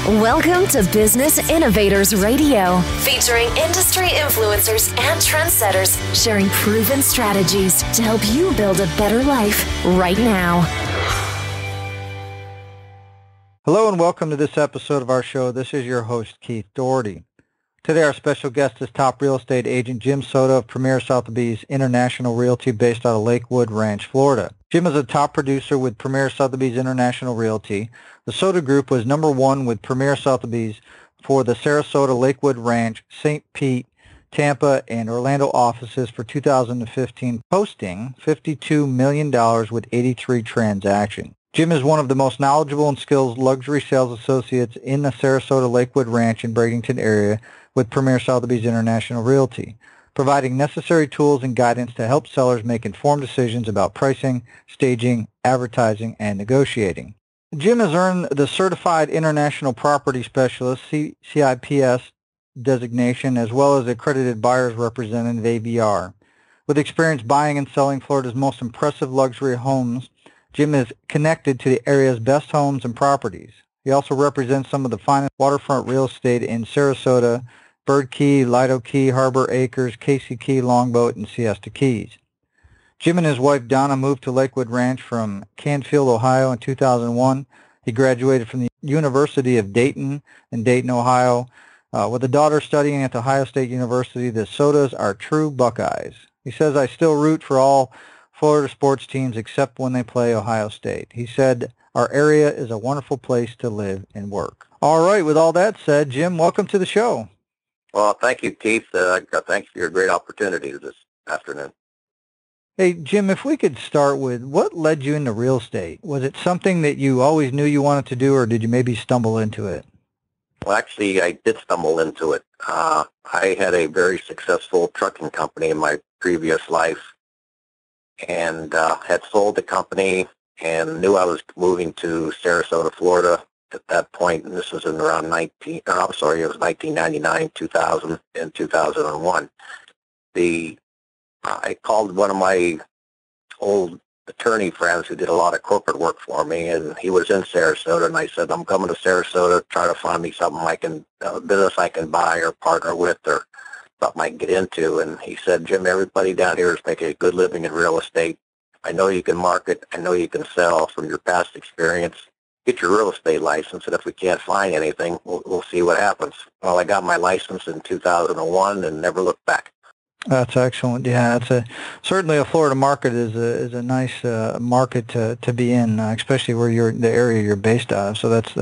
Welcome to Business Innovators Radio, featuring industry influencers and trendsetters sharing proven strategies to help you build a better life right now. Hello and welcome to this episode of our show. This is your host, Keith Doherty. Today our special guest is top real estate agent Jim Soda of Premier Sotheby's International Realty based out of Lakewood Ranch, Florida. Jim is a top producer with Premier Sotheby's International Realty. The Soda Group was number one with Premier Sotheby's for the Sarasota, Lakewood Ranch, St. Pete, Tampa, and Orlando offices for 2015, posting $52 million with 83 transactions. Jim is one of the most knowledgeable and skilled luxury sales associates in the Sarasota, Lakewood Ranch and Bradenton area with Premier Sotheby's International Realty, providing necessary tools and guidance to help sellers make informed decisions about pricing, staging, advertising, and negotiating. Jim has earned the Certified International Property Specialist, CIPS, designation, as well as Accredited Buyers Representative, ABR. With experience buying and selling Florida's most impressive luxury homes, Jim is connected to the area's best homes and properties. He also represents some of the finest waterfront real estate in Sarasota, Bird Key, Lido Key, Harbor Acres, Casey Key, Longboat, and Siesta Keys. Jim and his wife Donna moved to Lakewood Ranch from Canfield, Ohio in 2001. He graduated from the University of Dayton in Dayton, Ohio. With a daughter studying at the Ohio State University, the Sodas are true Buckeyes. He says, "I still root for all Florida sports teams except when they play Ohio State." He said, "Our area is a wonderful place to live and work." All right, with all that said, Jim, welcome to the show. Well, thank you, Keith. Thanks for your great opportunity this afternoon. Hey, Jim, if we could start with what led you into real estate? Was it something that you always knew you wanted to do, or did you maybe stumble into it? Well, actually, I did stumble into it. I had a very successful trucking company in my previous life and had sold the company and knew I was moving to Sarasota, Florida at that point, and this was in around it was 1999, 2000, and 2001. I called one of my old attorney friends who did a lot of corporate work for me, and he was in Sarasota, and I said, "I'm coming to Sarasota, try to find me something business I can buy or partner with or something I can get into." And he said, "Jim, everybody down here is making a good living in real estate. I know you can market. I know you can sell from your past experience. Get your real estate license, and if we can't find anything, we'll see what happens." Well, I got my license in 2001 and never looked back. That's excellent. Yeah, certainly a Florida market is a nice market to be in, especially where the area you're based out of. So that's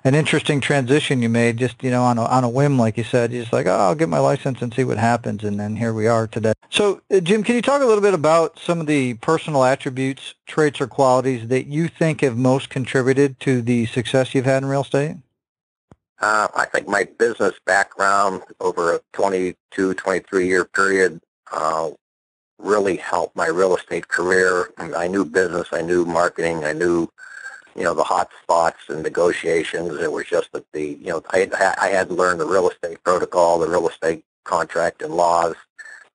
an interesting transition you made, just on a whim, like you said. You're just like, I'll get my license and see what happens, and then here we are today. So, Jim, can you talk a little bit about some of the personal attributes, traits, or qualities that you think have most contributed to the success you've had in real estate? I think my business background over a 22, 23-year period really helped my real estate career. I knew business, I knew marketing, I knew, the hot spots and negotiations. It was just that I had to learn the real estate protocol, the real estate contract and laws.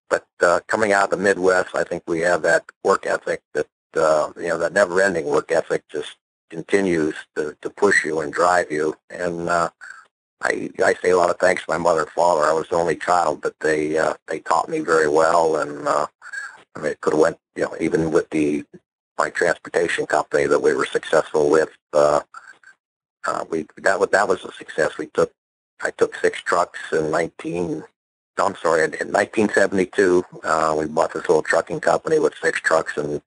But coming out of the Midwest, I think we have that work ethic that that never-ending work ethic just continues to push you and drive you. And I say a lot of thanks to my mother and father. I was the only child, but they taught me very well, and it could have went, even with my transportation company that we were successful with. That was a success. I took 6 trucks in 1972. We bought this little trucking company with 6 trucks, and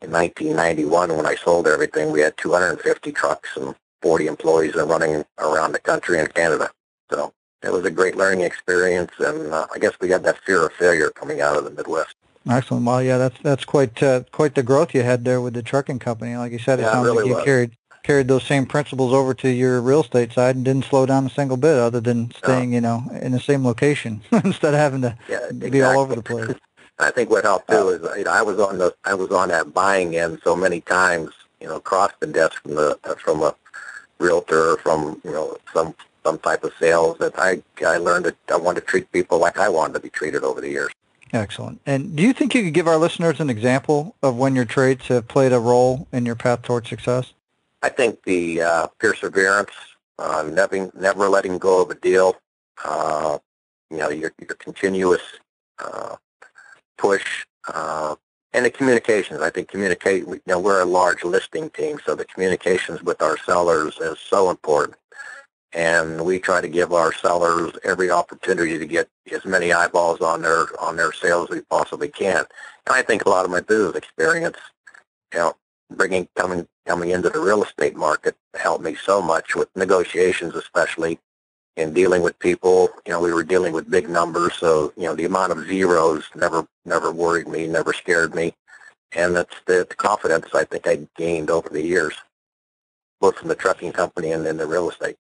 in 1991, when I sold everything, we had 250 trucks and 40 employees and running around the country and Canada. So it was a great learning experience, and I guess we had that fear of failure coming out of the Midwest. Excellent. Well, yeah, that's quite the growth you had there with the trucking company. Like you said, it sounds really like you carried those same principles over to your real estate side and didn't slow down a single bit, other than staying, in the same location instead of having to be all over the place. I think what helped too is I was on that buying end so many times, across the desk from a realtor, from some type of sales, that I learned that I wanted to treat people like I wanted to be treated over the years. Excellent. And do you think you could give our listeners an example of when your traits have played a role in your path towards success? I think the perseverance never letting go of a deal. Your continuous push, and the communications. I think we're a large listing team, so the communications with our sellers is so important. And we try to give our sellers every opportunity to get as many eyeballs on their sales as we possibly can. And I think a lot of my business experience, coming into the real estate market helped me so much with negotiations, especially in dealing with people. We were dealing with big numbers, so the amount of zeros never worried me, never scared me, and that's the confidence I think I gained over the years, both from the trucking company and in the real estate.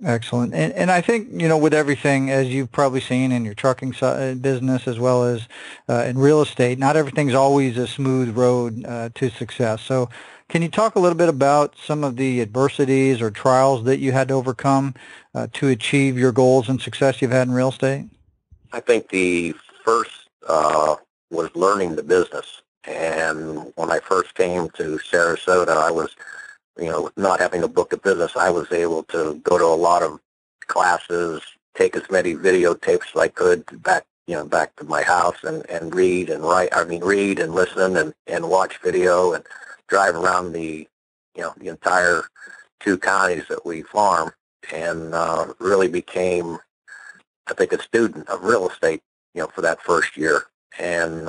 Excellent. And I think, with everything, as you've probably seen in your trucking business as well as in real estate, not everything's always a smooth road to success. So can you talk a little bit about some of the adversities or trials that you had to overcome to achieve your goals and success you've had in real estate? I think the first was learning the business. And when I first came to Sarasota, I was not having a book of business, I was able to go to a lot of classes, take as many videotapes as I could back to my house and read and write. Read and listen and watch video and drive around the entire 2 counties that we farm, and really became, I think, a student of real estate, for that first year, and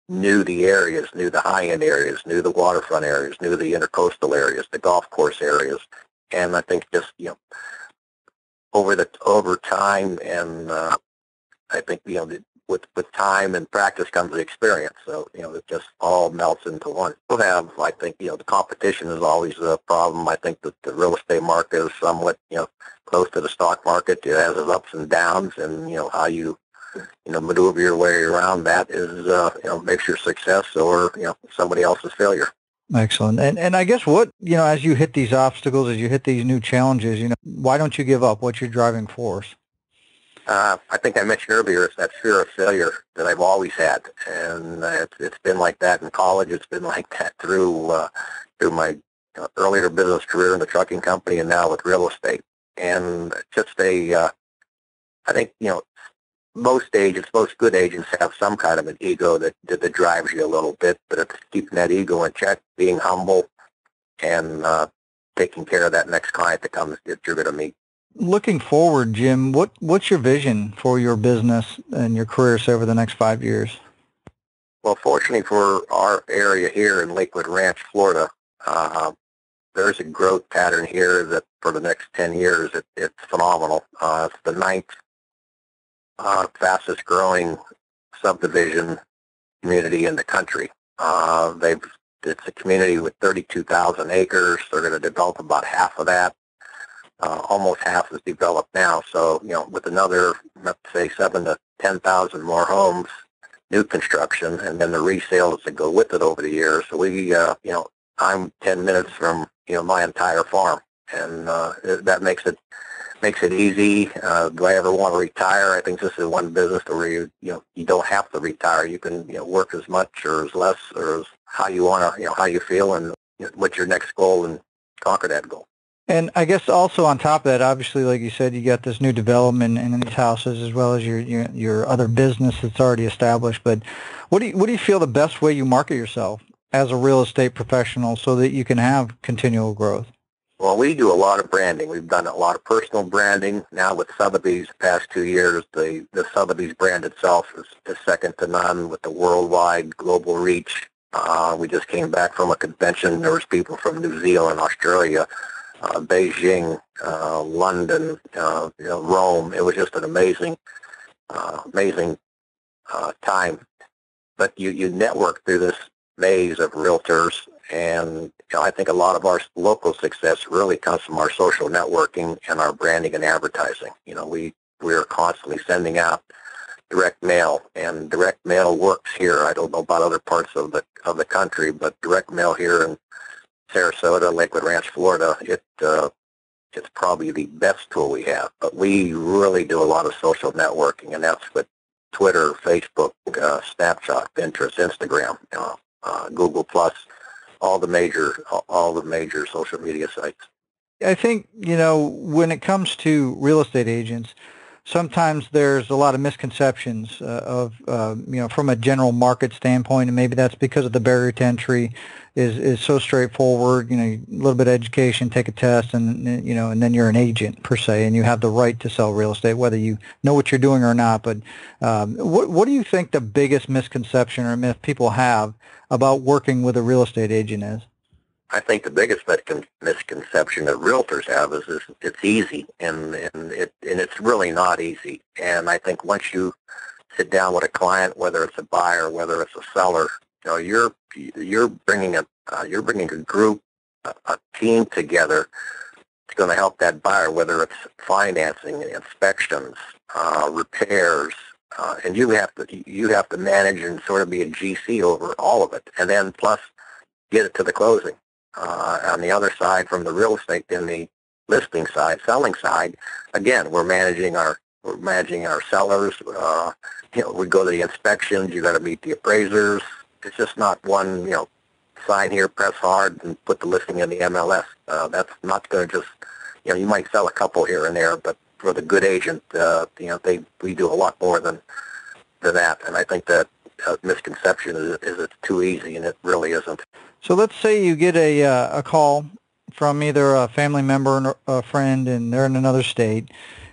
knew the areas, knew the high-end areas, knew the waterfront areas, knew the intercoastal areas, the golf course areas, and I think just over time, and I think with time and practice comes the experience. So it just all melts into one. I think the competition is always a problem. I think that the real estate market is somewhat close to the stock market. It has its ups and downs, and how you maneuver your way around that is, makes your success or, somebody else's failure. Excellent. And I guess as you hit these obstacles, as you hit these new challenges, why don't you give up? What's your driving force? I think I mentioned earlier, it's that fear of failure that I've always had. And it's been like that in college. It's been like that through my earlier business career in the trucking company and now with real estate. And just I think, most good agents have some kind of an ego that drives you a little bit, but it's keeping that ego in check, being humble, and taking care of that next client that you're going to meet. Looking forward, Jim, what's your vision for your business and your career over the next 5 years? Well, fortunately for our area here in Lakewood Ranch, Florida, there's a growth pattern here that for the next 10 years, it's phenomenal. It's the 9th fastest growing subdivision community in the country. It's a community with 32,000 acres. They're going to develop about half of that. Almost half is developed now. So, with another, let's say, 7,000 to 10,000 more homes, new construction, and then the resales that go with it over the years. So I'm 10 minutes from, my entire farm, and that makes it easy. Do I ever want to retire? I think this is one business where you don't have to retire. You can work as much or as less or as how you want to, how you feel, and what's your next goal, and conquer that goal. And I guess also on top of that, obviously, like you said, you got this new development in these houses as well as your other business that's already established. But what do you feel the best way you market yourself as a real estate professional so that you can have continual growth? Well, we do a lot of branding. We've done a lot of personal branding. Now with Sotheby's the past 2 years, the Sotheby's brand itself is second to none with the worldwide global reach. We just came back from a convention. There was people from New Zealand, Australia, Beijing, London, Rome. It was just an amazing time. But you network through this maze of realtors, and I think a lot of our local success really comes from our social networking and our branding and advertising. We're constantly sending out direct mail, and direct mail works here. I don't know about other parts of the country, but direct mail here in Sarasota, Lakewood Ranch, Florida, it's probably the best tool we have. But we really do a lot of social networking, and that's with Twitter, Facebook, Snapchat, Pinterest, Instagram, Google Plus, all the major social media sites. I think, when it comes to real estate agents, sometimes there's a lot of misconceptions from a general market standpoint, and maybe that's because of the barrier to entry is so straightforward. A little bit of education, take a test, and then you're an agent per se, and you have the right to sell real estate, whether you know what you're doing or not. But what do you think the biggest misconception or myth people have about working with a real estate agent is? I think the biggest misconception that realtors have is it's easy, and it's really not easy. And I think once you sit down with a client, whether it's a buyer, whether it's a seller, you're bringing a group, a team together. It's going to help that buyer, whether it's financing, inspections, repairs, and you have to manage and sort of be a GC over all of it, and then plus get it to the closing. On the other side, from the real estate, in the listing side, selling side, again, we're managing our sellers. We go to the inspections. You got to meet the appraisers. It's just not one, sign here, press hard, and put the listing in the MLS. That's not going to just, you might sell a couple here and there, but for the good agent, we do a lot more than that. And I think that misconception is it's too easy, and it really isn't. So let's say you get a call from either a family member or a friend, and they're in another state,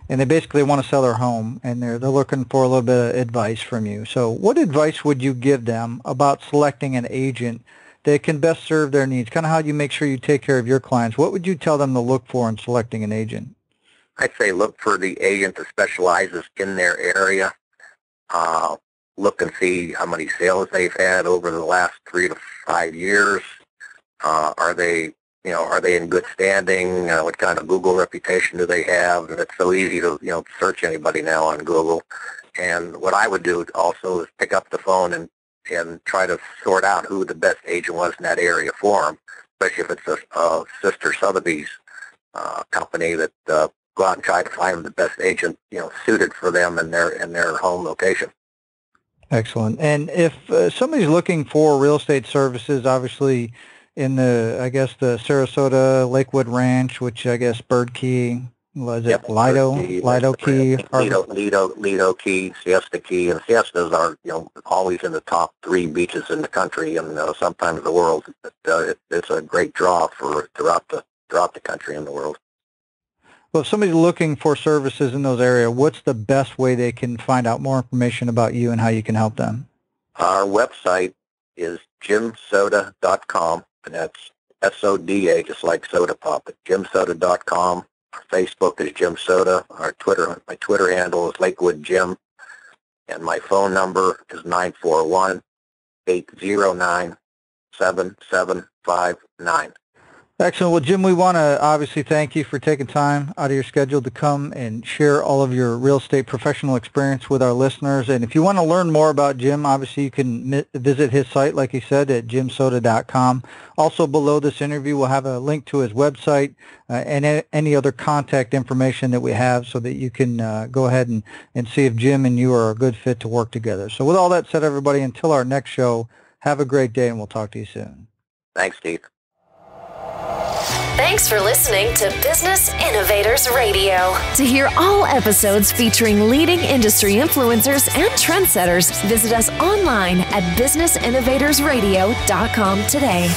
and they basically want to sell their home, and they're looking for a little bit of advice from you. So what advice would you give them about selecting an agent that can best serve their needs? Kind of how you make sure you take care of your clients. What would you tell them to look for in selecting an agent? I'd say look for the agent that specializes in their area. Look and see how many sales they've had over the last 3 to 5 years. Are they in good standing? What kind of Google reputation do they have? And it's so easy to, search anybody now on Google. And what I would do also is pick up the phone and try to sort out who the best agent was in that area for them, especially if it's a Sister Sotheby's company, that go out and try to find the best agent, suited for them and their home location. Excellent. And if somebody's looking for real estate services, obviously in the Sarasota Lakewood Ranch, which I guess Bird Key, was it? Yep, Lido Key? Lido Key, Siesta Key, and Siestas are, always in the top 3 beaches in the country, and sometimes the world. It's a great draw for throughout the country and the world. Well, if somebody's looking for services in those areas, what's the best way they can find out more information about you and how you can help them? Our website is jimsoda.com, and that's SODA, just like soda pop, at jimsoda.com. Our Facebook is Jim Soda. My Twitter handle is Lakewood Jim, and my phone number is 941-809-7759. Excellent. Well, Jim, we want to obviously thank you for taking time out of your schedule to come and share all of your real estate professional experience with our listeners. And if you want to learn more about Jim, obviously you can visit his site, like he said, at jimsoda.com. Also, below this interview, we'll have a link to his website and any other contact information that we have, so that you can go ahead and see if Jim and you are a good fit to work together. So with all that said, everybody, until our next show, have a great day, and we'll talk to you soon. Thanks, Steve. Thanks for listening to Business Innovators Radio. To hear all episodes featuring leading industry influencers and trendsetters, visit us online at businessinnovatorsradio.com today.